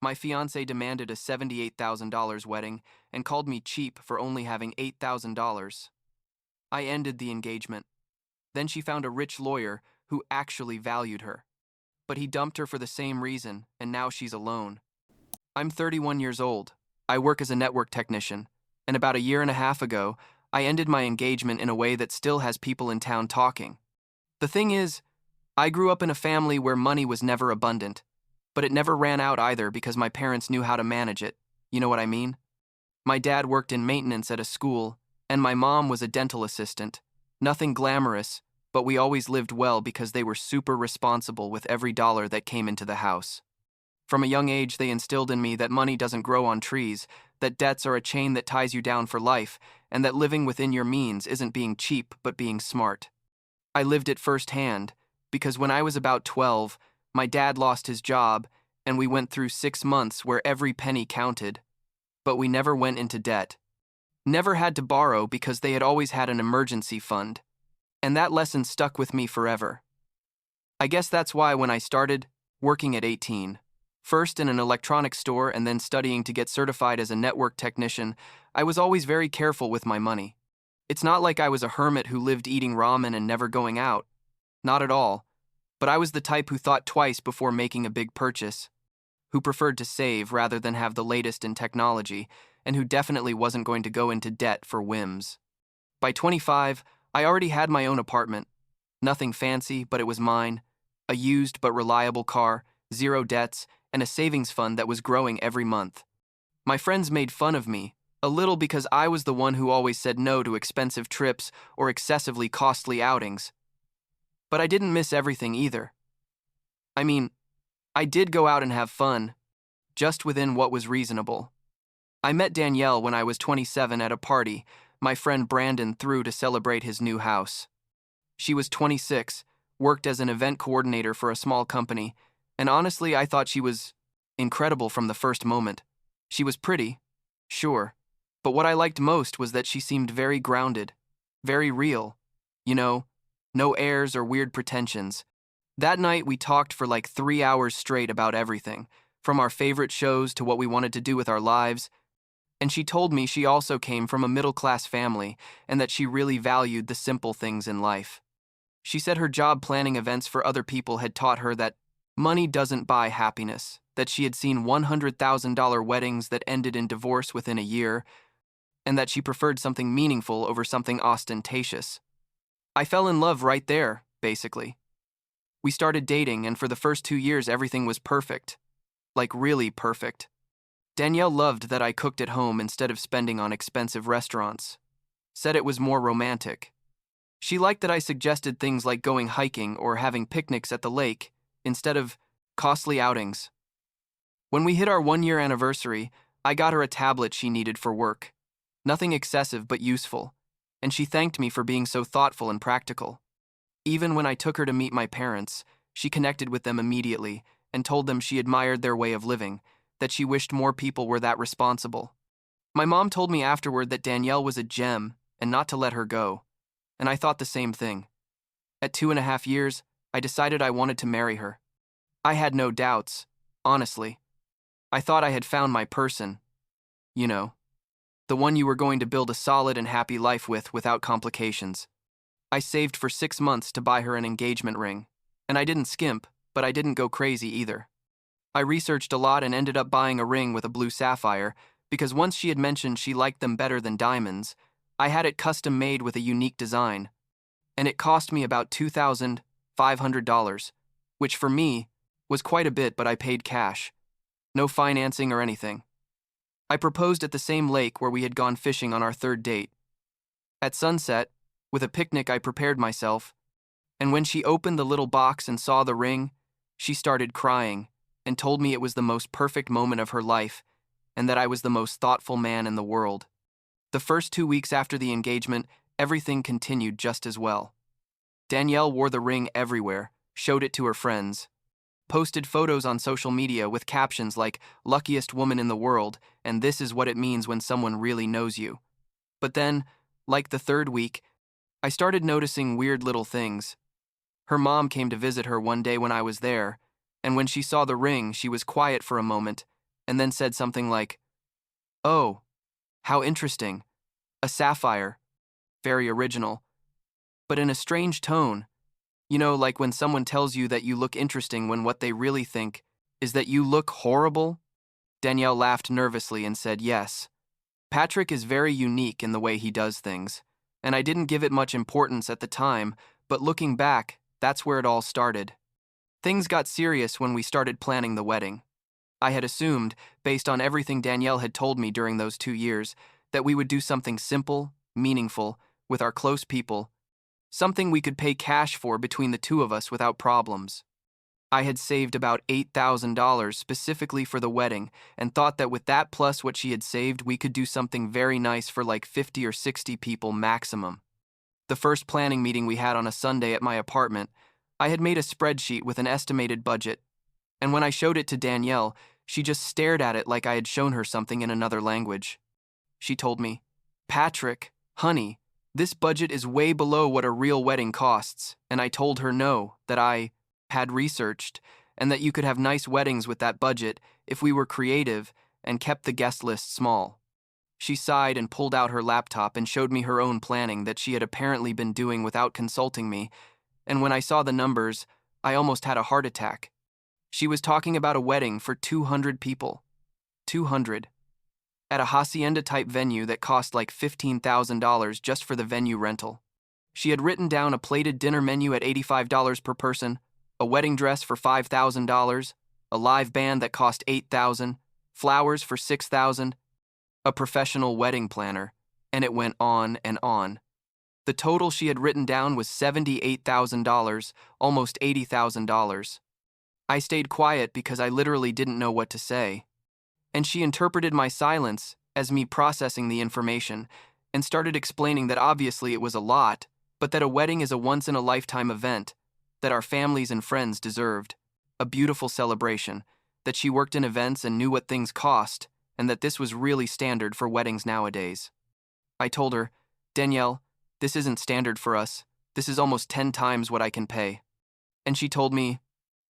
My fiancé demanded a $78,000 wedding and called me cheap for only having $8,000. I ended the engagement. Then she found a rich lawyer who actually valued her. But he dumped her for the same reason, and now she's alone. I'm 31 years old. I work as a network technician, and about a year and a half ago, I ended my engagement in a way that still has people in town talking. The thing is, I grew up in a family where money was never abundant, but it never ran out either because my parents knew how to manage it. You know what I mean? My dad worked in maintenance at a school, and my mom was a dental assistant. Nothing glamorous, but we always lived well because they were super responsible with every dollar that came into the house. From a young age, they instilled in me that money doesn't grow on trees, that debts are a chain that ties you down for life, and that living within your means isn't being cheap but being smart. I lived it firsthand, because when I was about 12, my dad lost his job, and we went through 6 months where every penny counted. But we never went into debt. Never had to borrow because they had always had an emergency fund. And that lesson stuck with me forever. I guess that's why when I started working at 18, first in an electronics store and then studying to get certified as a network technician, I was always very careful with my money. It's not like I was a hermit who lived eating ramen and never going out. Not at all. But I was the type who thought twice before making a big purchase, who preferred to save rather than have the latest in technology, and who definitely wasn't going to go into debt for whims. By 25, I already had my own apartment. Nothing fancy, but it was mine. A used but reliable car, 0 debts, and a savings fund that was growing every month. My friends made fun of me, a little because I was the one who always said no to expensive trips or excessively costly outings. But I didn't miss everything either. I mean, I did go out and have fun, just within what was reasonable. I met Danielle when I was 27 at a party my friend Brandon threw to celebrate his new house. She was 26, worked as an event coordinator for a small company, and honestly, I thought she was incredible from the first moment. She was pretty, sure, but what I liked most was that she seemed very grounded, very real. You know, no airs or weird pretensions. That night, we talked for like 3 hours straight about everything, from our favorite shows to what we wanted to do with our lives. And she told me she also came from a middle-class family and that she really valued the simple things in life. She said her job planning events for other people had taught her that money doesn't buy happiness, that she had seen $100,000 weddings that ended in divorce within a year, and that she preferred something meaningful over something ostentatious. I fell in love right there, basically. We started dating, and for the first 2 years, everything was perfect. Like, really perfect. Danielle loved that I cooked at home instead of spending on expensive restaurants. Said it was more romantic. She liked that I suggested things like going hiking or having picnics at the lake instead of costly outings. When we hit our 1-year anniversary, I got her a tablet she needed for work. Nothing excessive but useful, and she thanked me for being so thoughtful and practical. Even when I took her to meet my parents, she connected with them immediately and told them she admired their way of living, that she wished more people were that responsible. My mom told me afterward that Danielle was a gem and not to let her go, and I thought the same thing. At 2.5 years, I decided I wanted to marry her. I had no doubts, honestly. I thought I had found my person. You know, the one you were going to build a solid and happy life with without complications. I saved for 6 months to buy her an engagement ring, and I didn't skimp, but I didn't go crazy either. I researched a lot and ended up buying a ring with a blue sapphire because once she had mentioned she liked them better than diamonds, I had it custom made with a unique design, and it cost me about $2,500, which for me was quite a bit, but I paid cash. No financing or anything. I proposed at the same lake where we had gone fishing on our 3rd date. At sunset, with a picnic, I prepared myself, and when she opened the little box and saw the ring, she started crying and told me it was the most perfect moment of her life and that I was the most thoughtful man in the world. The first 2 weeks after the engagement, everything continued just as well. Danielle wore the ring everywhere, showed it to her friends, posted photos on social media with captions like, "Luckiest woman in the world," and "This is what it means when someone really knows you." But then, like the 3rd week, I started noticing weird little things. Her mom came to visit her one day when I was there, and when she saw the ring, she was quiet for a moment, and then said something like, "Oh, how interesting. A sapphire. Very original." But in a strange tone. You know, like when someone tells you that you look interesting when what they really think is that you look horrible? Danielle laughed nervously and said yes. Patrick is very unique in the way he does things, and I didn't give it much importance at the time, but looking back, that's where it all started. Things got serious when we started planning the wedding. I had assumed, based on everything Danielle had told me during those 2 years, that we would do something simple, meaningful, with our close people, something we could pay cash for between the two of us without problems. I had saved about $8,000 specifically for the wedding and thought that with that plus what she had saved, we could do something very nice for like 50 or 60 people maximum. The first planning meeting we had on a Sunday at my apartment, I had made a spreadsheet with an estimated budget, and when I showed it to Danielle, she just stared at it like I had shown her something in another language. She told me, "Patrick, honey, this budget is way below what a real wedding costs," and I told her no, that I had researched, and that you could have nice weddings with that budget if we were creative and kept the guest list small. She sighed and pulled out her laptop and showed me her own planning that she had apparently been doing without consulting me, and when I saw the numbers, I almost had a heart attack. She was talking about a wedding for 200 people. 200. At a hacienda-type venue that cost like $15,000 just for the venue rental. She had written down a plated dinner menu at $85 per person, a wedding dress for $5,000, a live band that cost $8,000, flowers for $6,000, a professional wedding planner, and it went on and on. The total she had written down was $78,000, almost $80,000. I stayed quiet because I literally didn't know what to say. And she interpreted my silence as me processing the information and started explaining that obviously it was a lot, but that a wedding is a once-in-a-lifetime event, that our families and friends deserved, a beautiful celebration, that she worked in events and knew what things cost, and that this was really standard for weddings nowadays. I told her, "Danielle, this isn't standard for us. This is almost 10 times what I can pay." And she told me,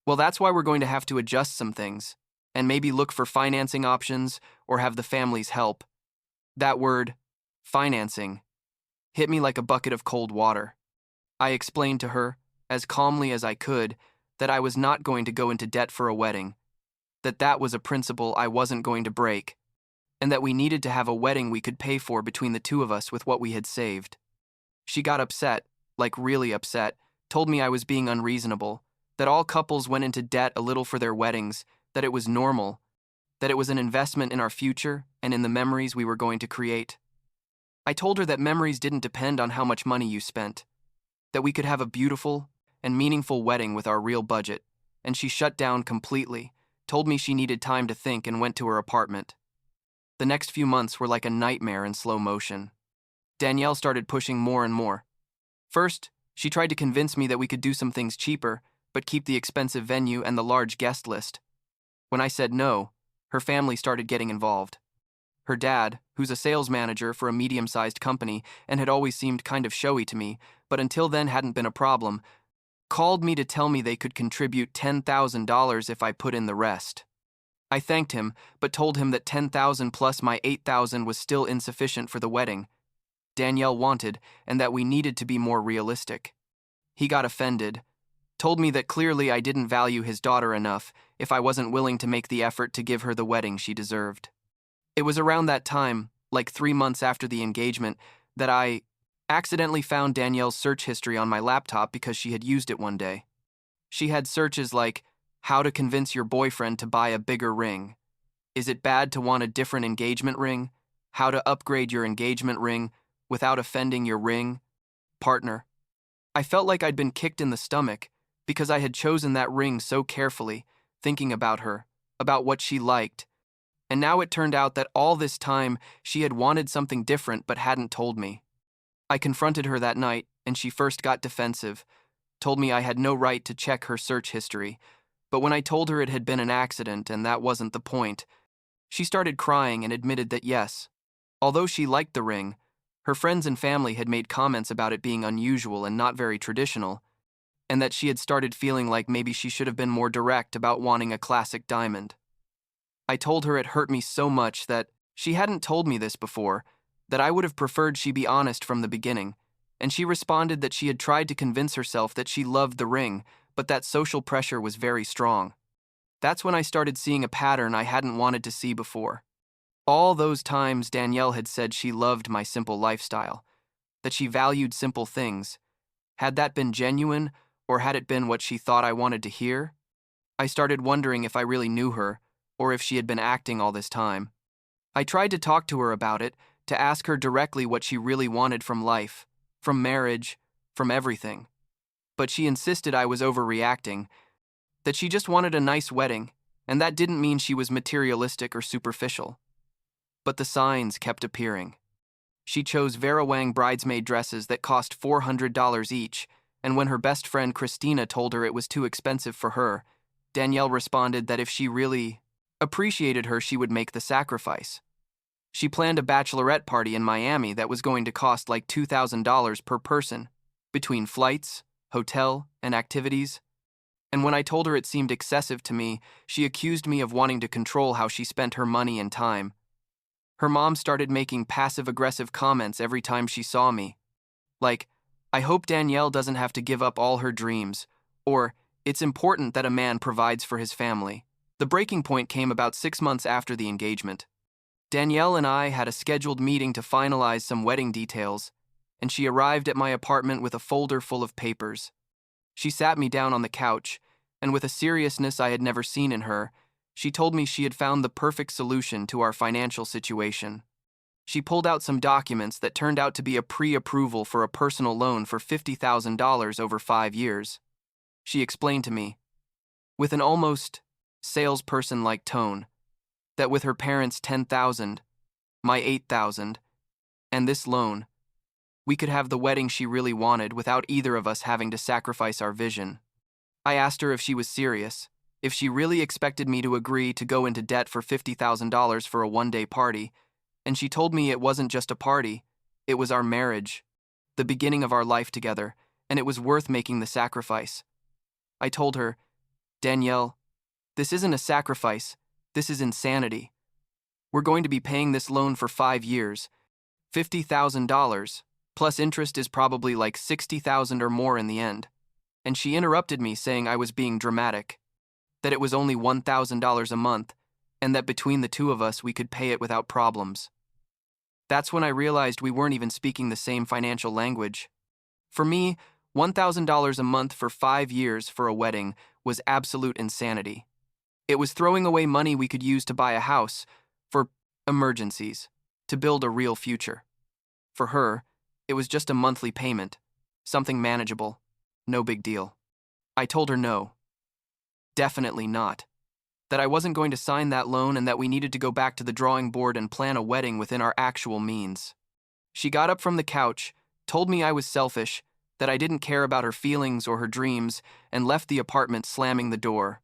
"Well, that's why we're going to have to adjust some things, and maybe look for financing options or have the families help." That word, financing, hit me like a bucket of cold water. I explained to her, as calmly as I could, that I was not going to go into debt for a wedding, that that was a principle I wasn't going to break, and that we needed to have a wedding we could pay for between the two of us with what we had saved. She got upset, like really upset, told me I was being unreasonable, that all couples went into debt a little for their weddings, that it was normal, that it was an investment in our future and in the memories we were going to create. I told her that memories didn't depend on how much money you spent, that we could have a beautiful and meaningful wedding with our real budget, and she shut down completely, told me she needed time to think and went to her apartment. The next few months were like a nightmare in slow motion. Danielle started pushing more and more. First, she tried to convince me that we could do some things cheaper, but keep the expensive venue and the large guest list. When I said no, her family started getting involved. Her dad, who's a sales manager for a medium-sized company and had always seemed kind of showy to me, but until then hadn't been a problem, called me to tell me they could contribute $10,000 if I put in the rest. I thanked him, but told him that $10,000 plus my $8,000 was still insufficient for the wedding Danielle wanted, and that we needed to be more realistic. He got offended, told me that clearly I didn't value his daughter enough if I wasn't willing to make the effort to give her the wedding she deserved. It was around that time, like 3 months after the engagement, that I accidentally found Danielle's search history on my laptop because she had used it one day. She had searches like, "How to convince your boyfriend to buy a bigger ring," "Is it bad to want a different engagement ring?" "How to upgrade your engagement ring without offending your ring partner." I felt like I'd been kicked in the stomach because I had chosen that ring so carefully, thinking about her, about what she liked, and now it turned out that all this time she had wanted something different but hadn't told me. I confronted her that night, and she first got defensive, told me I had no right to check her search history, but when I told her it had been an accident and that wasn't the point, she started crying and admitted that yes, although she liked the ring, her friends and family had made comments about it being unusual and not very traditional, and that she had started feeling like maybe she should have been more direct about wanting a classic diamond. I told her it hurt me so much that she hadn't told me this before, that I would have preferred she be honest from the beginning, and she responded that she had tried to convince herself that she loved the ring, but that social pressure was very strong. That's when I started seeing a pattern I hadn't wanted to see before. All those times Danielle had said she loved my simple lifestyle, that she valued simple things. Had that been genuine, or had it been what she thought I wanted to hear? I started wondering if I really knew her, or if she had been acting all this time. I tried to talk to her about it, to ask her directly what she really wanted from life, from marriage, from everything. But she insisted I was overreacting, that she just wanted a nice wedding, and that didn't mean she was materialistic or superficial. But the signs kept appearing. She chose Vera Wang bridesmaid dresses that cost $400 each, and when her best friend Christina told her it was too expensive for her, Danielle responded that if she really appreciated her, she would make the sacrifice. She planned a bachelorette party in Miami that was going to cost like $2,000 per person, between flights, hotel, and activities. And when I told her it seemed excessive to me, she accused me of wanting to control how she spent her money and time. Her mom started making passive-aggressive comments every time she saw me. Like, I hope Danielle doesn't have to give up all her dreams, or, it's important that a man provides for his family. The breaking point came about 6 months after the engagement. Danielle and I had a scheduled meeting to finalize some wedding details, and she arrived at my apartment with a folder full of papers. She sat me down on the couch, and with a seriousness I had never seen in her, she told me she had found the perfect solution to our financial situation. She pulled out some documents that turned out to be a pre-approval for a personal loan for $50,000 over 5 years. She explained to me, with an almost salesperson-like tone, that with her parents' $10,000, my $8,000, and this loan, we could have the wedding she really wanted without either of us having to sacrifice our vision. I asked her if she was serious, if she really expected me to agree to go into debt for $50,000 for a one-day party, and she told me it wasn't just a party, it was our marriage, the beginning of our life together, and it was worth making the sacrifice. I told her, Danielle, this isn't a sacrifice, this is insanity. We're going to be paying this loan for 5 years, $50,000, plus interest is probably like $60,000 or more in the end. And she interrupted me saying I was being dramatic, that it was only $1,000 a month, and that between the two of us we could pay it without problems. That's when I realized we weren't even speaking the same financial language. For me, $1,000 a month for 5 years for a wedding was absolute insanity. It was throwing away money we could use to buy a house, for emergencies, to build a real future. For her, it was just a monthly payment, something manageable, no big deal. I told her no. Definitely not. That I wasn't going to sign that loan and that we needed to go back to the drawing board and plan a wedding within our actual means. She got up from the couch, told me I was selfish, that I didn't care about her feelings or her dreams, and left the apartment slamming the door.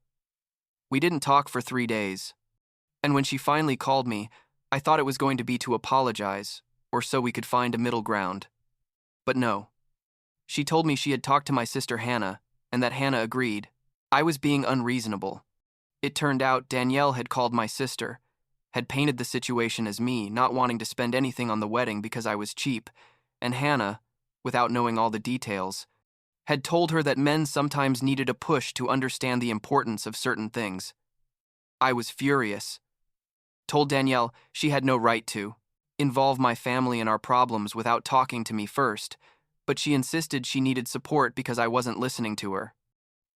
We didn't talk for 3 days. And when she finally called me, I thought it was going to be to apologize, or so we could find a middle ground. But no. She told me she had talked to my sister Hannah, and that Hannah agreed. I was being unreasonable. It turned out Danielle had called my sister, had painted the situation as me not wanting to spend anything on the wedding because I was cheap, and Hannah, without knowing all the details, had told her that men sometimes needed a push to understand the importance of certain things. I was furious. Told Danielle she had no right to involve my family in our problems without talking to me first, but she insisted she needed support because I wasn't listening to her.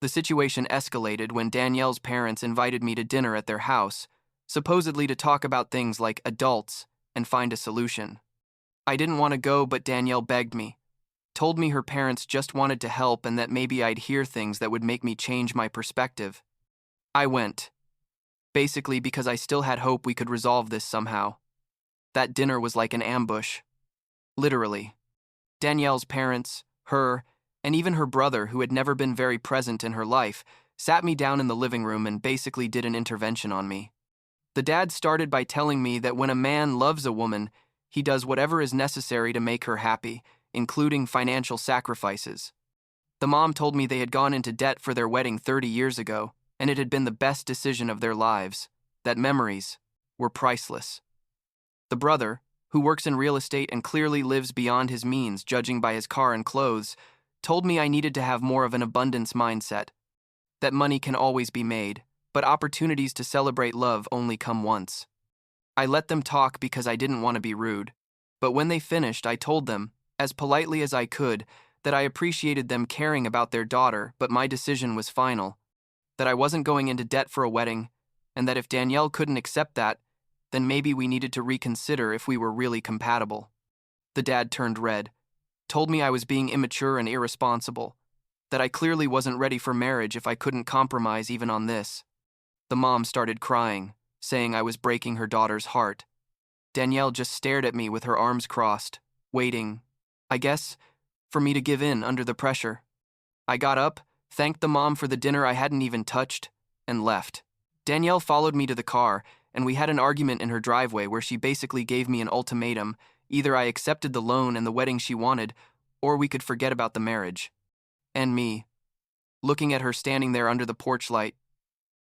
The situation escalated when Danielle's parents invited me to dinner at their house, supposedly to talk about things like adults and find a solution. I didn't want to go, but Danielle begged me, told me her parents just wanted to help and that maybe I'd hear things that would make me change my perspective. I went, basically because I still had hope we could resolve this somehow. That dinner was like an ambush. Literally. Danielle's parents, her, and even her brother, who had never been very present in her life, sat me down in the living room and basically did an intervention on me. The dad started by telling me that when a man loves a woman, he does whatever is necessary to make her happy, including financial sacrifices. The mom told me they had gone into debt for their wedding 30 years ago, and it had been the best decision of their lives. that memories were priceless. The brother, who works in real estate and clearly lives beyond his means judging by his car and clothes, told me I needed to have more of an abundance mindset, that money can always be made, but opportunities to celebrate love only come once. I let them talk because I didn't want to be rude, but when they finished, I told them, as politely as I could, that I appreciated them caring about their daughter, but my decision was final, that I wasn't going into debt for a wedding, and that if Danielle couldn't accept that, then maybe we needed to reconsider if we were really compatible. The dad turned red, told me I was being immature and irresponsible, that I clearly wasn't ready for marriage if I couldn't compromise even on this. The mom started crying, saying I was breaking her daughter's heart. Danielle just stared at me with her arms crossed, waiting, I guess, for me to give in under the pressure. I got up, thanked the mom for the dinner I hadn't even touched, and left. Danielle followed me to the car, and we had an argument in her driveway where she basically gave me an ultimatum: either I accepted the loan and the wedding she wanted, or we could forget about the marriage. And me, looking at her standing there under the porch light,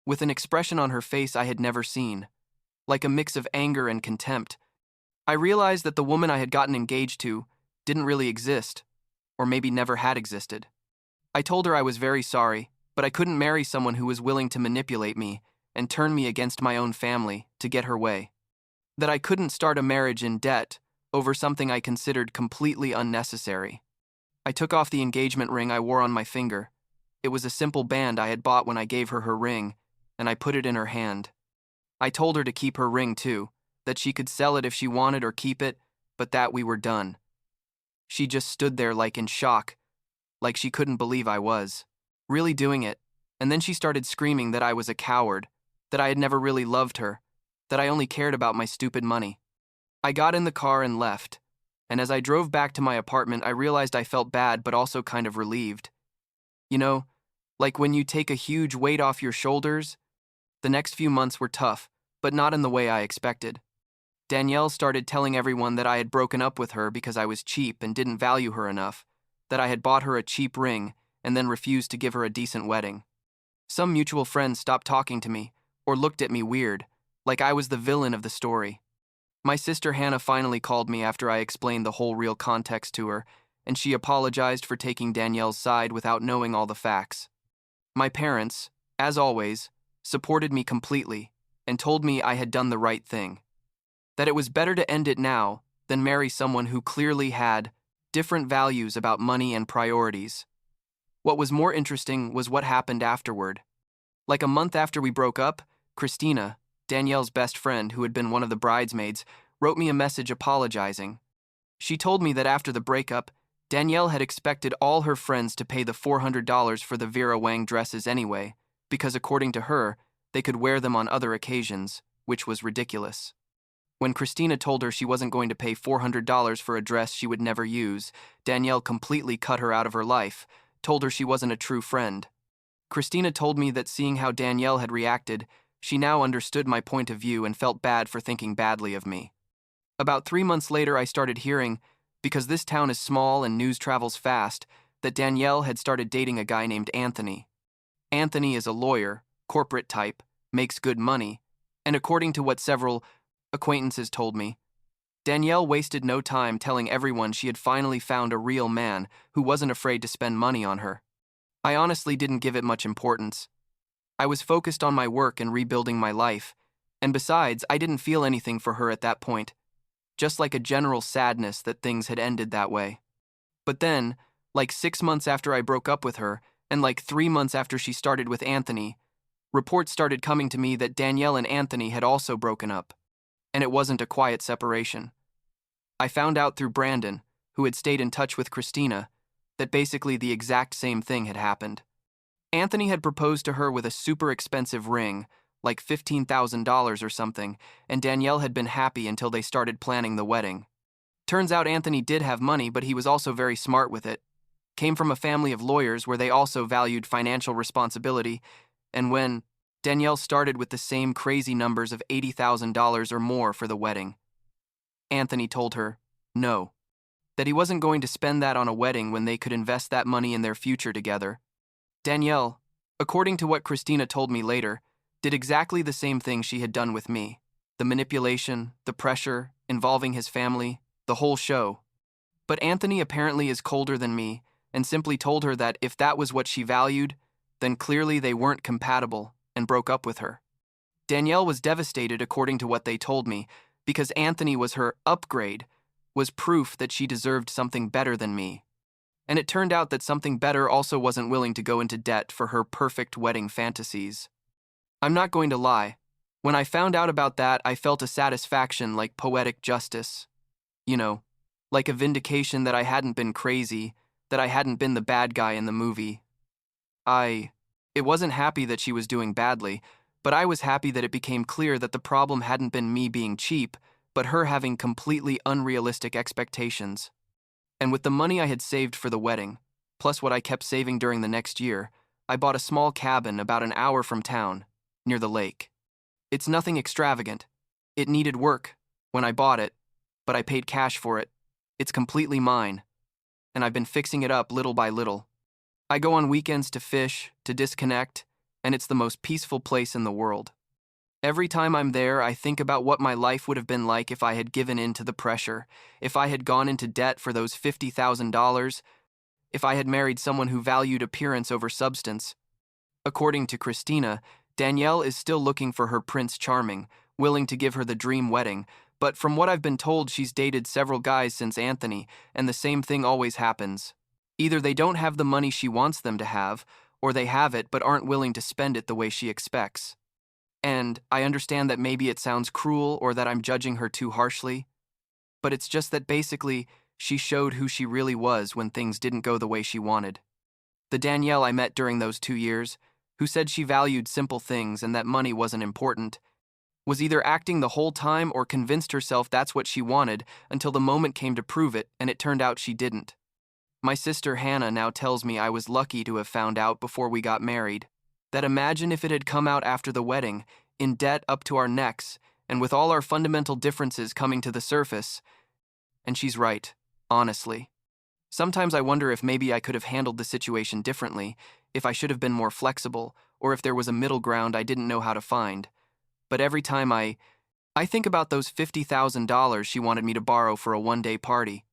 with an expression on her face I had never seen, like a mix of anger and contempt, I realized that the woman I had gotten engaged to didn't really exist, or maybe never had existed. I told her I was very sorry, but I couldn't marry someone who was willing to manipulate me and turn me against my own family to get her way. That I couldn't start a marriage in debt over something I considered completely unnecessary. I took off the engagement ring I wore on my finger. It was a simple band I had bought when I gave her her ring, and I put it in her hand. I told her to keep her ring too, that she could sell it if she wanted or keep it, but that we were done. She just stood there like in shock, like she couldn't believe I was really doing it, and then she started screaming that I was a coward, that I had never really loved her, that I only cared about my stupid money. I got in the car and left, and as I drove back to my apartment, I realized I felt bad but also kind of relieved. You know, like when you take a huge weight off your shoulders. The next few months were tough, but not in the way I expected. Danielle started telling everyone that I had broken up with her because I was cheap and didn't value her enough, that I had bought her a cheap ring and then refused to give her a decent wedding. Some mutual friends stopped talking to me or looked at me weird, like I was the villain of the story. My sister Hannah finally called me after I explained the whole real context to her, and she apologized for taking Danielle's side without knowing all the facts. My parents, as always, supported me completely and told me I had done the right thing, that it was better to end it now than marry someone who clearly had different values about money and priorities. What was more interesting was what happened afterward. Like a month after we broke up, Christina, Danielle's best friend who had been one of the bridesmaids, wrote me a message apologizing. She told me that after the breakup, Danielle had expected all her friends to pay the $400 for the Vera Wang dresses anyway, because according to her, they could wear them on other occasions, which was ridiculous. When Christina told her she wasn't going to pay $400 for a dress she would never use, Danielle completely cut her out of her life, told her she wasn't a true friend. Christina told me that seeing how Danielle had reacted, she now understood my point of view and felt bad for thinking badly of me. About 3 months later, I started hearing, because this town is small and news travels fast, that Danielle had started dating a guy named Anthony. Anthony is a lawyer, corporate type, makes good money, and according to what several acquaintances told me, Danielle wasted no time telling everyone she had finally found a real man who wasn't afraid to spend money on her. I honestly didn't give it much importance. I was focused on my work and rebuilding my life, and besides, I didn't feel anything for her at that point, just like a general sadness that things had ended that way. But then, like 6 months after I broke up with her, and like 3 months after she started with Anthony, reports started coming to me that Danielle and Anthony had also broken up, and it wasn't a quiet separation. I found out through Brandon, who had stayed in touch with Christina, that basically the exact same thing had happened. Anthony had proposed to her with a super expensive ring, like $15,000 or something, and Danielle had been happy until they started planning the wedding. Turns out Anthony did have money, but he was also very smart with it. Came from a family of lawyers where they also valued financial responsibility, and when Danielle started with the same crazy numbers of $80,000 or more for the wedding, Anthony told her no, that he wasn't going to spend that on a wedding when they could invest that money in their future together. Danielle, according to what Christina told me later, did exactly the same thing she had done with me. The manipulation, the pressure, involving his family, the whole show. But Anthony apparently is colder than me and simply told her that if that was what she valued, then clearly they weren't compatible and broke up with her. Danielle was devastated according to what they told me because Anthony was her upgrade, was proof that she deserved something better than me. And it turned out that something better also wasn't willing to go into debt for her perfect wedding fantasies. I'm not going to lie. When I found out about that, I felt a satisfaction like poetic justice. You know, like a vindication that I hadn't been crazy, that I hadn't been the bad guy in the movie. It wasn't happy that she was doing badly, but I was happy that it became clear that the problem hadn't been me being cheap, but her having completely unrealistic expectations. And with the money I had saved for the wedding, plus what I kept saving during the next year, I bought a small cabin about an hour from town, near the lake. It's nothing extravagant. It needed work when I bought it, but I paid cash for it. It's completely mine, and I've been fixing it up little by little. I go on weekends to fish, to disconnect, and it's the most peaceful place in the world. Every time I'm there, I think about what my life would have been like if I had given in to the pressure, if I had gone into debt for those $50,000, if I had married someone who valued appearance over substance. According to Christina, Danielle is still looking for her Prince Charming, willing to give her the dream wedding, but from what I've been told, she's dated several guys since Anthony, and the same thing always happens. Either they don't have the money she wants them to have, or they have it but aren't willing to spend it the way she expects. And I understand that maybe it sounds cruel or that I'm judging her too harshly, but it's just that basically she showed who she really was when things didn't go the way she wanted. The Danielle I met during those 2 years, who said she valued simple things and that money wasn't important, was either acting the whole time or convinced herself that's what she wanted until the moment came to prove it, and it turned out she didn't. My sister Hannah now tells me I was lucky to have found out before we got married. That imagine if it had come out after the wedding, in debt up to our necks, and with all our fundamental differences coming to the surface. And she's right, honestly. Sometimes I wonder if maybe I could have handled the situation differently, if I should have been more flexible, or if there was a middle ground I didn't know how to find. But every time I think about those $50,000 she wanted me to borrow for a one-day party.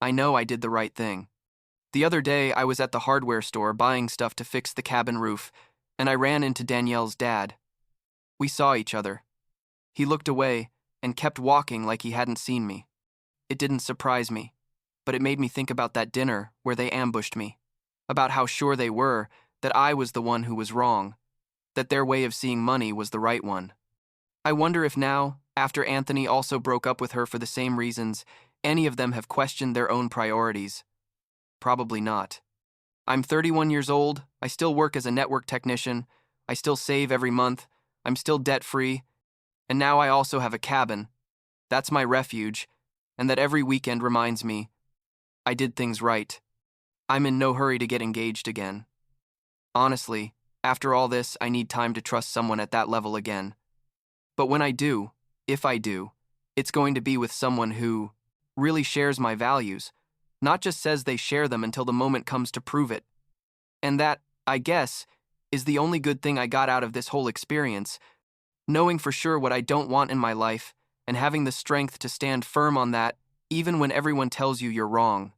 I know I did the right thing. The other day, I was at the hardware store buying stuff to fix the cabin roof, and I ran into Danielle's dad. We saw each other. He looked away and kept walking like he hadn't seen me. It didn't surprise me, but it made me think about that dinner where they ambushed me, about how sure they were that I was the one who was wrong, that their way of seeing money was the right one. I wonder if now, after Anthony also broke up with her for the same reasons, any of them have questioned their own priorities. Probably not. I'm 31 years old, I still work as a network technician, I still save every month, I'm still debt-free, and now I also have a cabin. That's my refuge, and that every weekend reminds me, I did things right. I'm in no hurry to get engaged again. Honestly, after all this, I need time to trust someone at that level again. But when I do, if I do, it's going to be with someone who really shares my values, not just says they share them until the moment comes to prove it. And that, I guess, is the only good thing I got out of this whole experience, knowing for sure what I don't want in my life and having the strength to stand firm on that even when everyone tells you you're wrong.